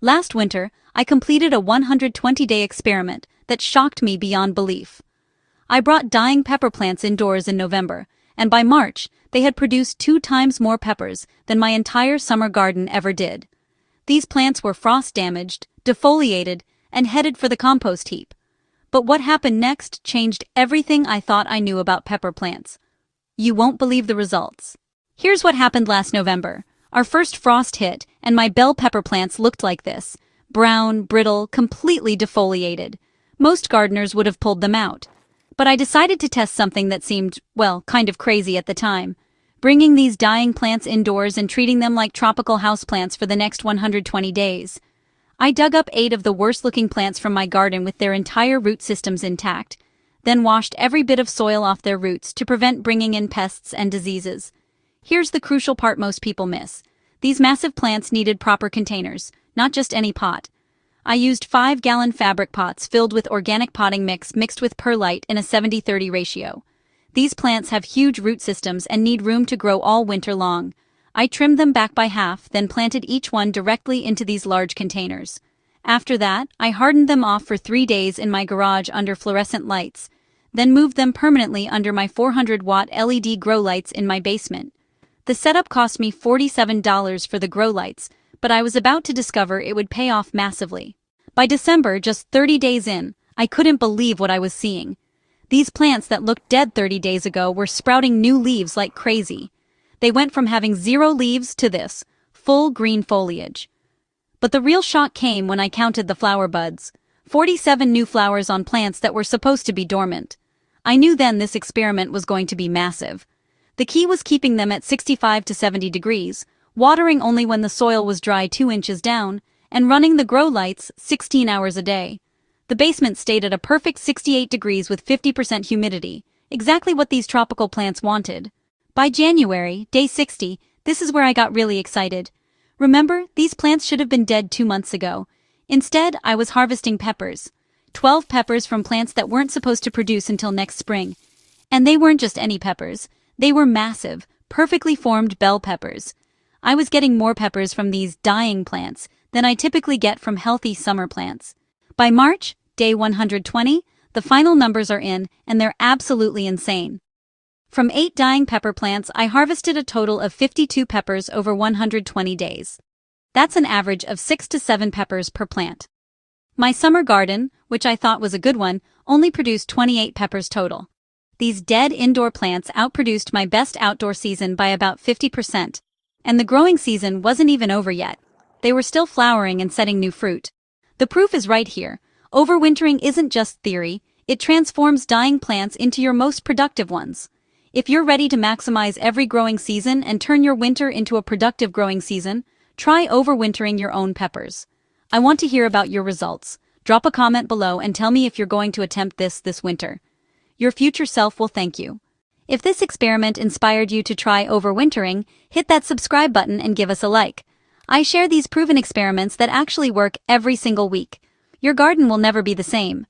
Last winter, I completed a 120-day experiment that shocked me beyond belief. I brought dying pepper plants indoors in November, and by March, they had produced 2 times more peppers than my entire summer garden ever did. These plants were frost-damaged, defoliated, and headed for the compost heap. But what happened next changed everything I thought I knew about pepper plants. You won't believe the results. Here's what happened last November. Our first frost hit, and my bell pepper plants looked like this: brown, brittle, completely defoliated. Most gardeners would have pulled them out. But I decided to test something that seemed, well, kind of crazy at the time. Bringing these dying plants indoors and treating them like tropical houseplants for the next 120 days. I dug up 8 of the worst-looking plants from my garden with their entire root systems intact, then washed every bit of soil off their roots to prevent bringing in pests and diseases. Here's the crucial part most people miss. These massive plants needed proper containers, not just any pot. I used 5-gallon fabric pots filled with organic potting mix mixed with perlite in a 70-30 ratio. These plants have huge root systems and need room to grow all winter long. I trimmed them back by half, then planted each one directly into these large containers. After that, I hardened them off for 3 days in my garage under fluorescent lights, then moved them permanently under my 400-watt LED grow lights in my basement. The setup cost me $47 for the grow lights, but I was about to discover it would pay off massively. By December, just 30 days in, I couldn't believe what I was seeing. These plants that looked dead 30 days ago were sprouting new leaves like crazy. They went from having 0 leaves to this, full green foliage. But the real shock came when I counted the flower buds. 47 new flowers on plants that were supposed to be dormant. I knew then this experiment was going to be massive. The key was keeping them at 65 to 70 degrees, watering only when the soil was dry 2 inches down, and running the grow lights 16 hours a day. The basement stayed at a perfect 68 degrees with 50% humidity, exactly what these tropical plants wanted. By January, day 60, this is where I got really excited. Remember, these plants should have been dead 2 months ago. Instead, I was harvesting peppers. 12 peppers from plants that weren't supposed to produce until next spring. And they weren't just any peppers. They were massive, perfectly formed bell peppers. I was getting more peppers from these dying plants than I typically get from healthy summer plants. By March, day 120, the final numbers are in, and they're absolutely insane. From 8 dying pepper plants, I harvested a total of 52 peppers over 120 days. That's an average of 6 to 7 peppers per plant. My summer garden, which I thought was a good one, only produced 28 peppers total. These dead indoor plants outproduced my best outdoor season by about 50%. And the growing season wasn't even over yet. They were still flowering and setting new fruit. The proof is right here. Overwintering isn't just theory, it transforms dying plants into your most productive ones. If you're ready to maximize every growing season and turn your winter into a productive growing season, try overwintering your own peppers. I want to hear about your results. Drop a comment below and tell me if you're going to attempt this winter. Your future self will thank you. If this experiment inspired you to try overwintering, hit that subscribe button and give us a like. I share these proven experiments that actually work every single week. Your garden will never be the same.